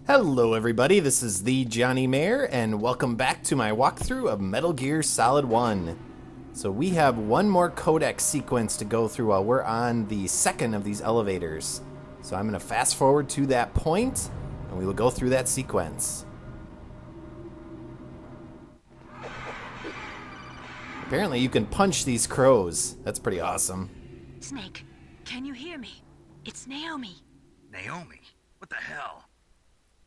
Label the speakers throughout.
Speaker 1: Hello everybody, this is thejonnymar, and welcome back to my walkthrough of Metal Gear Solid 1. So we have one more codec sequence to go through while we're on the second of these elevators. So I'm going to fast forward to that point, and we will go through that sequence. Apparently you can punch these crows. That's pretty awesome.
Speaker 2: Snake, can you hear me? It's Naomi.
Speaker 3: Naomi? What the hell?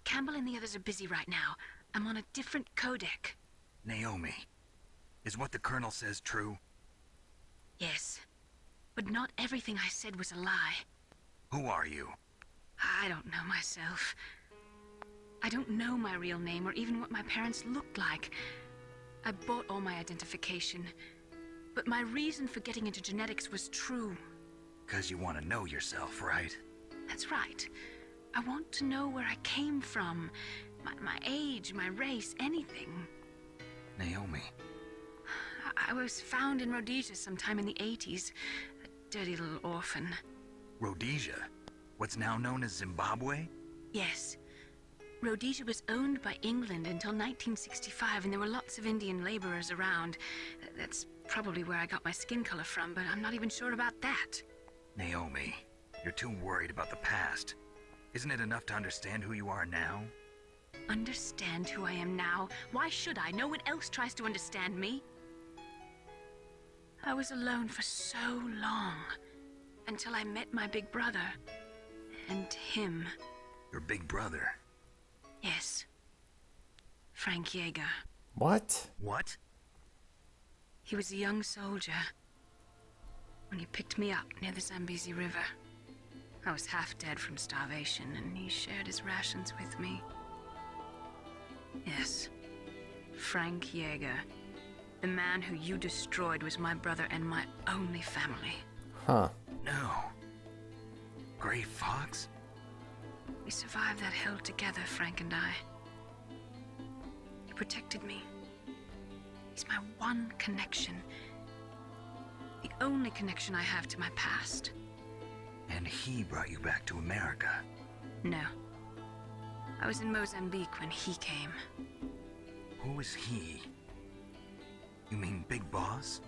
Speaker 2: Campbell and the others are busy right now. I'm on a different codec.
Speaker 3: Naomi, is what the Colonel says true?
Speaker 2: Yes, but not everything I said was a lie.
Speaker 3: Who are you?
Speaker 2: I don't know myself. I don't know my real name or even what my parents looked like. I bought all my identification, but my reason for getting into genetics was true.
Speaker 3: 'Cause you want to know yourself, right?
Speaker 2: That's right. I want to know where I came from, my age, my race, anything.
Speaker 3: Naomi.
Speaker 2: I was found in Rhodesia sometime in the 80s, a dirty little orphan.
Speaker 3: Rhodesia? What's now known as Zimbabwe?
Speaker 2: Yes. Rhodesia was owned by England until 1965, and there were lots of Indian laborers around. That's probably where I got my skin color from, but I'm not even sure about that.
Speaker 3: Naomi, you're too worried about the past. Isn't it enough to understand who you are now?
Speaker 2: Understand who I am now? Why should I? No one else tries to understand me. I was alone for so long, until I met my big brother. And him.
Speaker 3: Your big brother?
Speaker 2: Yes. Frank Yeager.
Speaker 1: What?
Speaker 3: What?
Speaker 2: He was a young soldier when he picked me up near the Zambezi River. I was half dead from starvation, and he shared his rations with me. Yes, Frank Yeager. The man who you destroyed was my brother and my only family.
Speaker 1: Huh.
Speaker 3: No. Gray Fox?
Speaker 2: We survived that hell together, Frank and I. He protected me. He's my one connection. The only connection I have to my past.
Speaker 3: And he brought you back to America?
Speaker 2: No. I was in Mozambique when he came.
Speaker 3: Who was he? You mean Big Boss?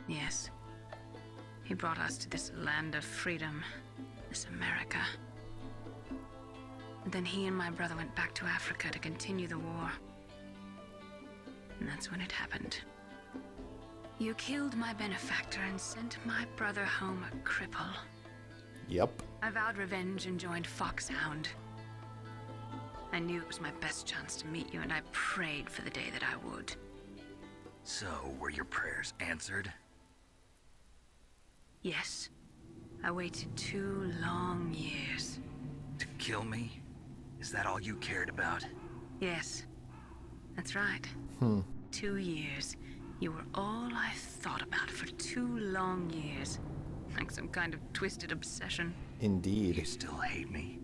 Speaker 2: Yes. He brought us to this land of freedom, this America. And then he and my brother went back to Africa to continue the war. And that's when it happened. You killed my benefactor and sent my brother home a cripple.
Speaker 1: Yep.
Speaker 2: I vowed revenge and joined Foxhound. I knew it was my best chance to meet you, and I prayed for the day that I would.
Speaker 3: So, were your prayers answered?
Speaker 2: Yes. I waited 2 long years.
Speaker 3: To kill me? Is that all you cared about?
Speaker 2: Yes. That's right. 2 years. You were all I thought about for 2 long years. Like some kind of twisted obsession.
Speaker 1: Indeed.
Speaker 3: You still hate me?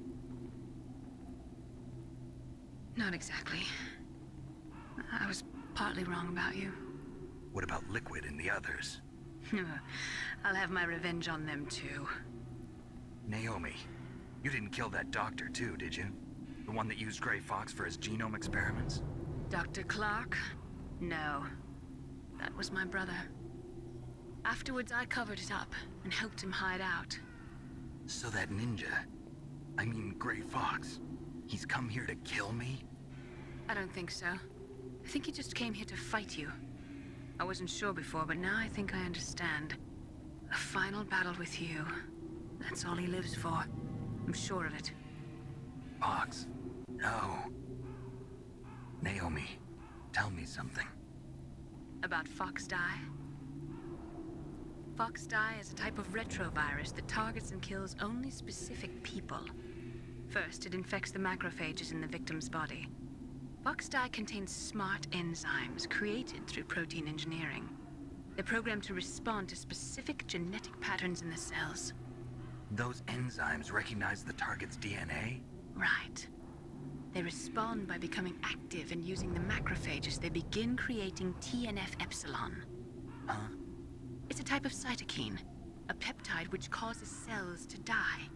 Speaker 2: Not exactly. I was partly wrong about you.
Speaker 3: What about Liquid and the others?
Speaker 2: I'll have my revenge on them too.
Speaker 3: Naomi, you didn't kill that doctor too, did you? The one that used Gray Fox for his genome experiments?
Speaker 2: Dr. Clark? No. That was my brother. Afterwards, I covered it up and helped him hide out.
Speaker 3: So that ninja, I mean Gray Fox, he's come here to kill me?
Speaker 2: I don't think so. I think he just came here to fight you. I wasn't sure before, but now I think I understand. A final battle with you. That's all he lives for. I'm sure of it.
Speaker 3: Fox? No. Naomi, tell me something.
Speaker 2: About Fox Die? Fox Die is a type of retrovirus that targets and kills only specific people. First, it infects the macrophages in the victim's body. Fox Die contains smart enzymes created through protein engineering. They're programmed to respond to specific genetic patterns in the cells.
Speaker 3: Those enzymes recognize the target's DNA?
Speaker 2: Right. They respond by becoming active and using the macrophages. They begin creating TNF-epsilon.
Speaker 3: Huh?
Speaker 2: It's a type of cytokine, a peptide which causes cells to die.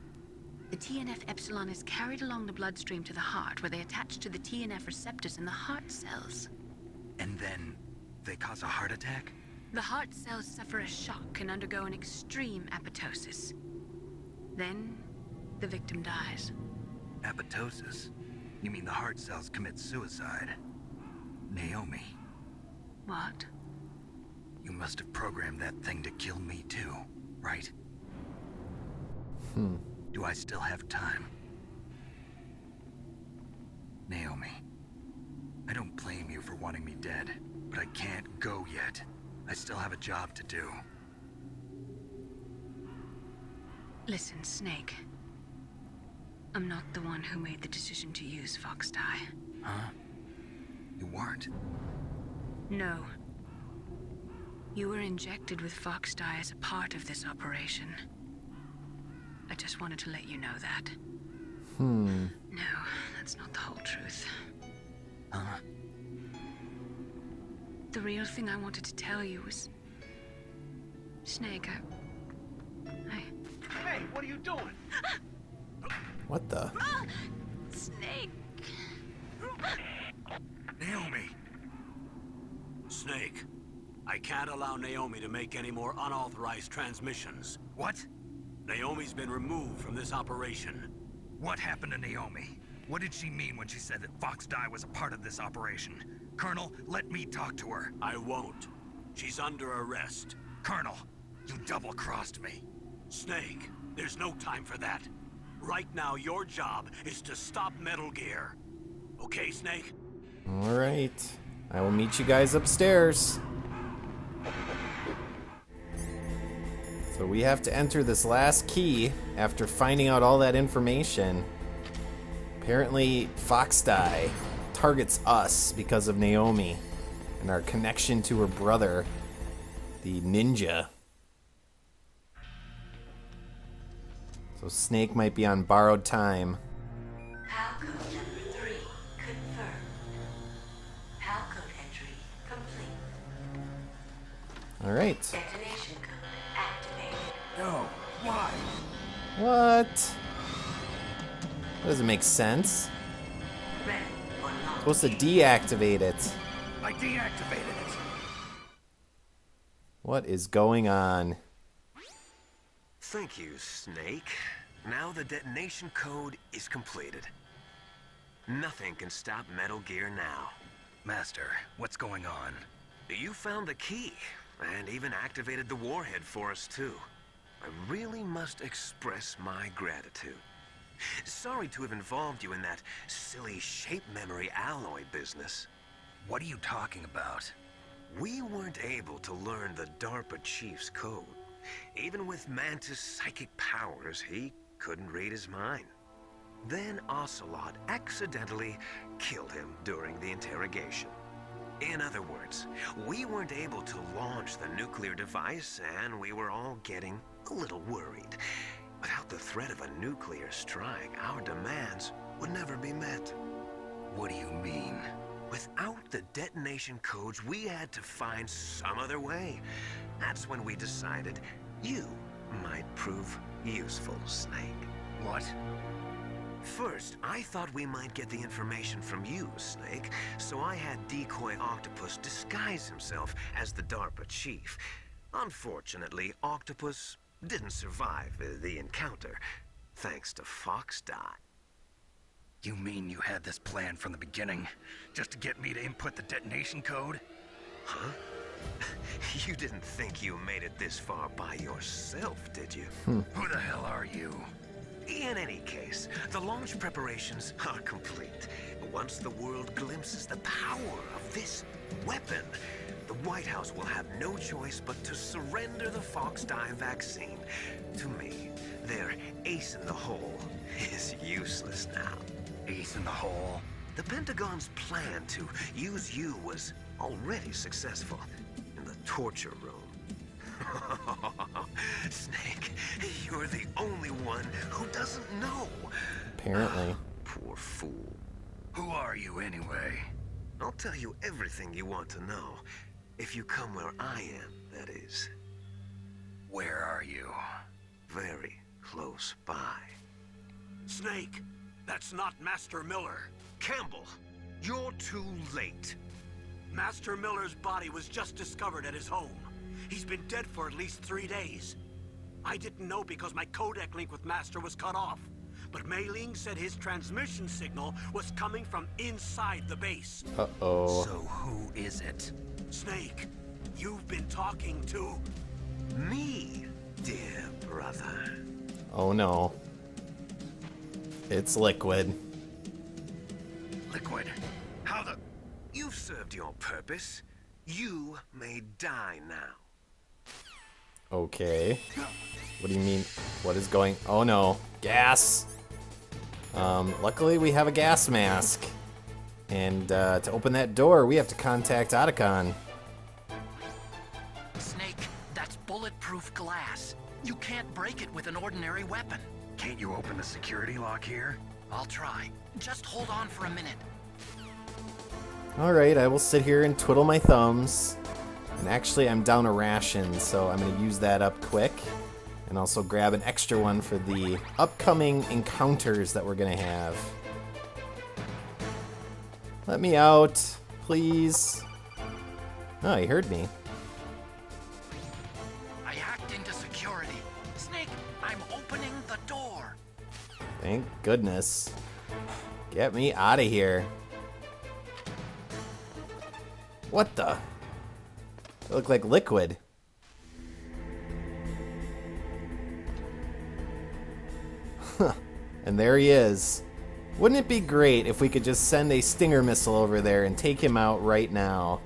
Speaker 2: The TNF epsilon is carried along the bloodstream to the heart, where they attach to the TNF receptors in the heart cells.
Speaker 3: And then they cause a heart attack?
Speaker 2: The heart cells suffer a shock and undergo an extreme apoptosis. Then, the victim dies.
Speaker 3: Apoptosis? You mean the heart cells commit suicide? Naomi,
Speaker 2: What?
Speaker 3: you must have programmed that thing to kill me too, right? Do I still have time? Naomi, I don't blame you for wanting me dead, but I can't go yet. I still have a job to do.
Speaker 2: Listen, Snake. I'm not the one who made the decision to use Fox dye.
Speaker 3: Huh? You weren't?
Speaker 2: No. You were injected with Fox dye as a part of this operation. I just wanted to let you know that. No, that's not the whole truth.
Speaker 3: Huh?
Speaker 2: The real thing I wanted to tell you was... Snake,
Speaker 4: Hey, what are you doing?
Speaker 1: What the?
Speaker 2: Snake!
Speaker 3: Naomi!
Speaker 5: Snake, I can't allow Naomi to make any more unauthorized transmissions.
Speaker 3: What?
Speaker 5: Naomi's been removed from this operation.
Speaker 3: What happened to Naomi? What did she mean when she said that Fox dye was a part of this operation? Colonel, let me talk to her.
Speaker 5: I won't. She's under arrest.
Speaker 3: Colonel, you double-crossed me.
Speaker 5: Snake, there's no time for that. Right now, your job is to stop Metal Gear. Okay, Snake?
Speaker 1: All right. I will meet you guys upstairs. So we have to enter this last key after finding out all that information. Apparently, Fox dye targets us because of Naomi and our connection to her brother, the ninja. So Snake might be on borrowed time.
Speaker 6: Palcode number 3 confirmed. Palcode entry complete.
Speaker 1: All right.
Speaker 6: Detonation code activated.
Speaker 3: No, why?
Speaker 1: What? That doesn't make sense.
Speaker 6: Ready for launch.
Speaker 1: Supposed to deactivate it.
Speaker 3: I deactivated it.
Speaker 1: What is going on?
Speaker 7: Thank you, Snake. Now the detonation code is completed. Nothing can stop Metal Gear now.
Speaker 3: Master, what's going on?
Speaker 7: You found the key, and even activated the warhead for us, too. I really must express my gratitude. Sorry to have involved you in that silly shape memory alloy business.
Speaker 3: What are you talking about?
Speaker 7: We weren't able to learn the DARPA chief's code. Even with Mantis' psychic powers, he couldn't read his mind. Then Ocelot accidentally killed him during the interrogation. In other words, we weren't able to launch the nuclear device, and we were all getting a little worried. Without the threat of a nuclear strike, our demands would never be met.
Speaker 3: What do you mean?
Speaker 7: Without the detonation codes, we had to find some other way. That's when we decided you might prove useful, Snake.
Speaker 3: What?
Speaker 7: First, I thought we might get the information from you, Snake, so I had Decoy Octopus disguise himself as the DARPA chief. Unfortunately, Octopus didn't survive the encounter, thanks to Fox dye.
Speaker 3: You mean you had this plan from the beginning? Just to get me to input the detonation code?
Speaker 7: Huh? You didn't think you made it this far by yourself, did you?
Speaker 3: Who the hell are you?
Speaker 7: In any case, the launch preparations are complete. Once the world glimpses the power of this weapon, the White House will have no choice but to surrender the Fox dye vaccine to me. Their ace in the hole is useless now.
Speaker 3: Ace in the hole?
Speaker 7: The Pentagon's plan to use you was already successful in the torture room. Snake, you're the only one who doesn't know.
Speaker 1: Apparently.
Speaker 7: Poor fool.
Speaker 3: Who are you anyway?
Speaker 7: I'll tell you everything you want to know. If you come where I am, that is.
Speaker 3: Where are you?
Speaker 7: Very close by.
Speaker 5: Snake, that's not Master Miller.
Speaker 7: Campbell, you're too late.
Speaker 5: Master Miller's body was just discovered at his home. He's been dead for at least 3 days. I didn't know because my codec link with Master was cut off. But Mei Ling said his transmission signal was coming from inside the base.
Speaker 1: Uh-oh.
Speaker 3: So who is it?
Speaker 5: Snake, you've been talking to...
Speaker 7: Me, dear brother.
Speaker 1: Oh no. It's Liquid.
Speaker 3: Liquid. How the...
Speaker 7: You've served your purpose. You may die now.
Speaker 1: Okay. What do you mean? What is going... Oh no. Gas! Luckily we have a gas mask. And to open that door, we have to contact Otacon.
Speaker 4: Snake, that's bulletproof glass. You can't break it with an ordinary weapon.
Speaker 3: Can't you open the security lock here?
Speaker 4: I'll try. Just hold on for a minute.
Speaker 1: Alright, I will sit here and twiddle my thumbs. And actually, I'm down a ration, so I'm going to use that up quick. And also grab an extra one for the upcoming encounters that we're going to have. Let me out, please. Oh, he heard me.
Speaker 4: I hacked into security. Snake, I'm opening the door.
Speaker 1: Thank goodness. Get me out of here. What the? They look like Liquid. And there he is. Wouldn't it be great if we could just send a Stinger missile over there and take him out right now?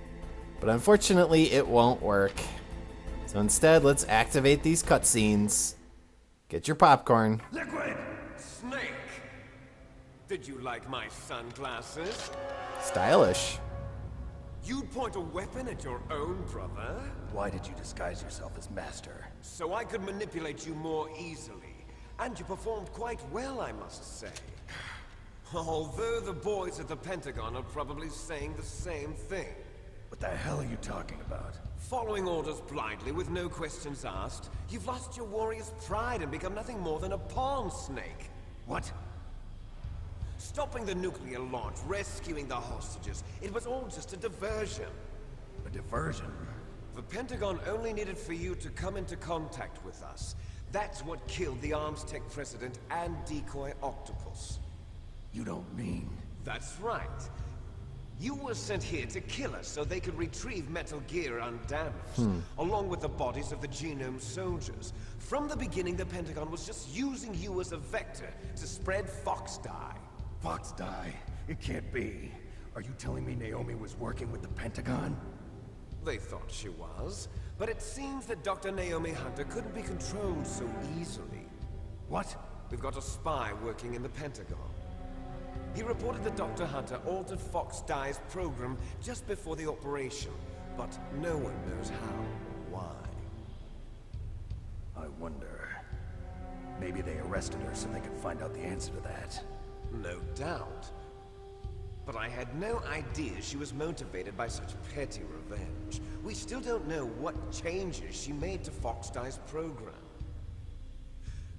Speaker 1: But unfortunately, it won't work. So instead, let's activate these cutscenes. Get your popcorn.
Speaker 8: Liquid! Snake! Did you like my sunglasses?
Speaker 1: Stylish.
Speaker 8: You'd point a weapon at your own brother?
Speaker 9: Why did you disguise yourself as Master?
Speaker 8: So I could manipulate you more easily. And you performed quite well, I must say. Although the boys at the Pentagon are probably saying the same thing.
Speaker 9: What the hell are you talking about?
Speaker 8: Following orders blindly with no questions asked, you've lost your warrior's pride and become nothing more than a pawn, Snake.
Speaker 9: What?
Speaker 8: Stopping the nuclear launch, rescuing the hostages, it was all just a diversion.
Speaker 9: A diversion?
Speaker 8: The Pentagon only needed for you to come into contact with us. That's what killed the Arms Tech president and decoy octopus.
Speaker 9: You don't mean...
Speaker 8: That's right. You were sent here to kill us so they could retrieve Metal Gear undamaged, along with the bodies of the Genome soldiers. From the beginning, the Pentagon was just using you as a vector to spread Fox dye.
Speaker 9: Fox die? It can't be. Are you telling me Naomi was working with the Pentagon?
Speaker 8: They thought she was, but it seems that Dr. Naomi Hunter couldn't be controlled so easily.
Speaker 9: What?
Speaker 8: We've got a spy working in the Pentagon. He reported that Dr. Hunter altered Fox Dye's program just before the operation, but no one knows how or why.
Speaker 9: I wonder... Maybe they arrested her so they could find out the answer to that.
Speaker 8: No doubt. But I had no idea she was motivated by such petty revenge. We still don't know what changes she made to Fox Dye's program.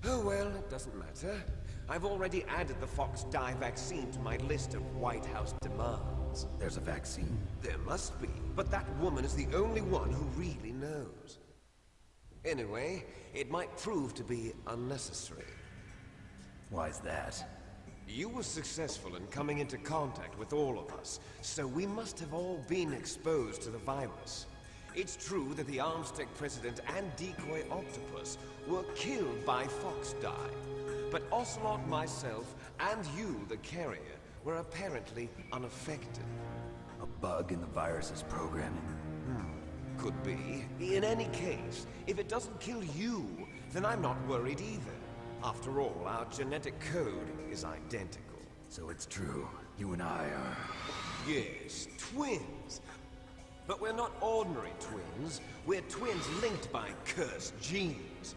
Speaker 8: Oh well, it doesn't matter. I've already added the Fox Dye vaccine to my list of White House demands.
Speaker 9: There's a vaccine?
Speaker 8: There must be, but that woman is the only one who really knows. Anyway, it might prove to be unnecessary.
Speaker 9: Why's that?
Speaker 8: You were successful in coming into contact with all of us, so we must have all been exposed to the virus. It's true that the Arms Tech president and decoy octopus were killed by Fox Dye, but Ocelot, myself, and you, the carrier, were apparently unaffected.
Speaker 9: A bug in the virus's programming?
Speaker 8: Could be. In any case, if it doesn't kill you, then I'm not worried either. After all, our genetic code is identical.
Speaker 9: So it's true. You and I are...
Speaker 8: Yes, twins. But we're not ordinary twins. We're twins linked by cursed genes.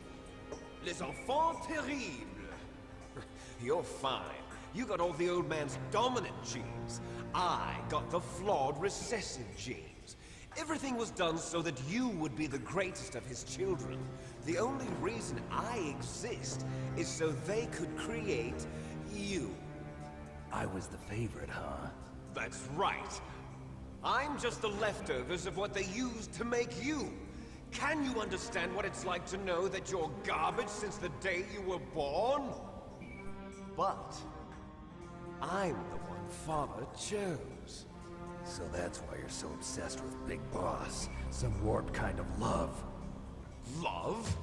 Speaker 8: Les enfants terribles. You're fine. You got all the old man's dominant genes. I got the flawed recessive genes. Everything was done so that you would be the greatest of his children. The only reason I exist is so they could create you.
Speaker 9: I was the favorite, huh?
Speaker 8: That's right. I'm just the leftovers of what they used to make you. Can you understand what it's like to know that you're garbage since the day you were born? But I'm the one Father chose.
Speaker 9: So that's why you're so obsessed with Big Boss. Some warped kind of love.
Speaker 8: Love?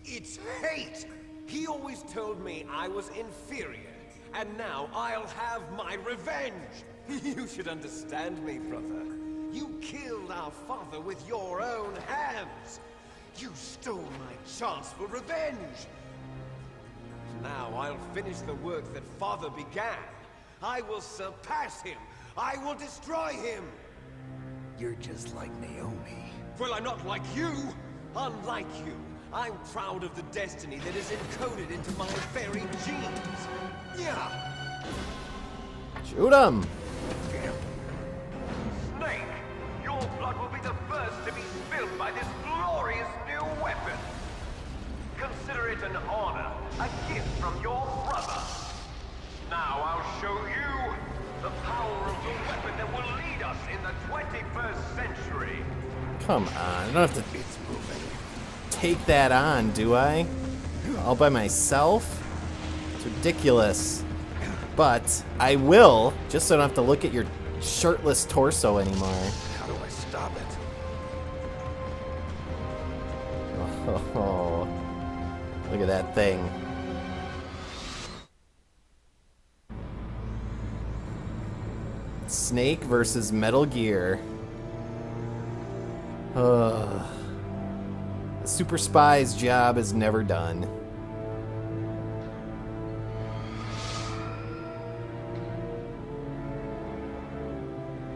Speaker 8: It's hate! He always told me I was inferior, and now I'll have my revenge! You should understand me, brother. You killed our father with your own hands! You stole my chance for revenge! Now I'll finish the work that Father began. I will surpass him! I will destroy him!
Speaker 9: You're just like Naomi.
Speaker 8: Well, I'm not like you! Unlike you, I'm proud of the destiny that is encoded into my very genes! Yeah!
Speaker 1: Shoot him!
Speaker 8: Snake, your blood will be the first to be spilled by this glorious new weapon! Consider it an honor, a gift from your brother. Now I'll show you the power of the weapon that will lead us in the 21st century.
Speaker 1: Come on, I don't have to take that on, do I? All by myself? It's ridiculous. But I will, just so I don't have to look at your shirtless torso anymore.
Speaker 9: How do I stop it?
Speaker 1: Oh, look at that thing. Snake versus Metal Gear. The super spy's job is never done.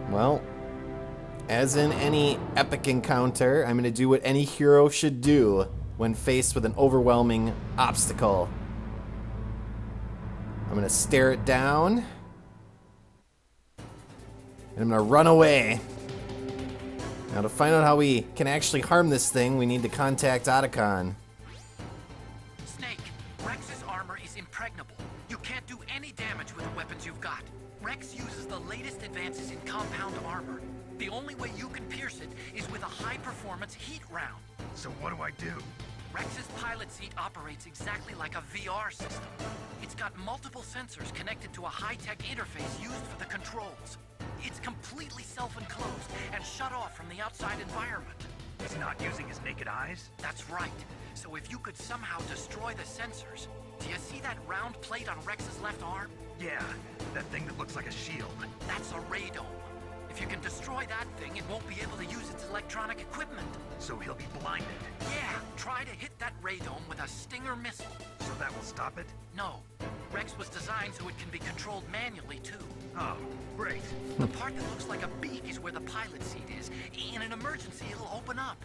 Speaker 1: Well, as in any epic encounter, I'm going to do what any hero should do when faced with an overwhelming obstacle. I'm going to stare it down, and I'm going to run away. Now, to find out how we can actually harm this thing, we need to contact Otacon.
Speaker 4: Snake, Rex's armor is impregnable. You can't do any damage with the weapons you've got. Rex uses the latest advances in compound armor. The only way you can pierce it is with a high-performance heat round.
Speaker 3: So what do I do?
Speaker 4: Rex's pilot seat operates exactly like a VR system. It's got multiple sensors connected to a high-tech interface used for the controls. It's completely self-enclosed and shut off from the outside environment.
Speaker 3: He's not using his naked eyes?
Speaker 4: That's right. So if you could somehow destroy the sensors... Do you see that round plate on Rex's left arm?
Speaker 3: Yeah, that thing that looks like a shield.
Speaker 4: That's a radome. If you can destroy that thing, it won't be able to use its electronic equipment.
Speaker 3: So he'll be blinded.
Speaker 4: Yeah, try to hit that radome with a Stinger missile.
Speaker 3: So that will stop it?
Speaker 4: No. Rex was designed so it can be controlled manually, too.
Speaker 3: Oh, great.
Speaker 4: The part that looks like a beak is where the pilot seat is. In an emergency, it'll open up.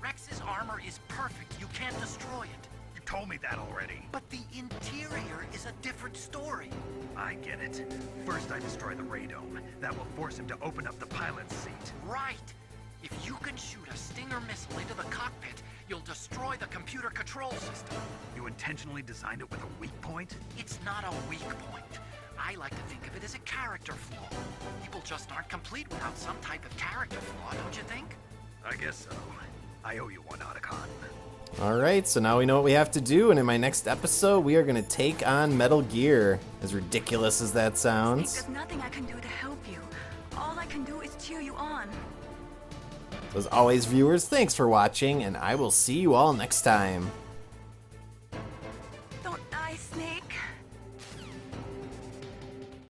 Speaker 4: Rex's armor is perfect. You can't destroy it.
Speaker 3: You told me that already.
Speaker 4: But the interior is a different story.
Speaker 3: I get it. First I destroy the radome. That will force him to open up the pilot's seat.
Speaker 4: Right. If you can shoot a Stinger missile into the cockpit, you'll destroy the computer control system.
Speaker 3: You intentionally designed it with a weak point?
Speaker 4: It's not a weak point. I like to think of it as a character flaw. People just aren't complete without some type of character flaw, don't you think?
Speaker 3: I guess so. I owe you one, Otacon.
Speaker 1: Alright, so now we know what we have to do, and in my next episode, we are going to take on Metal Gear. As ridiculous as that sounds.
Speaker 10: There's nothing I can do to help you. All I can do is cheer you on.
Speaker 1: As always, viewers, thanks for watching, and I will see you all next time.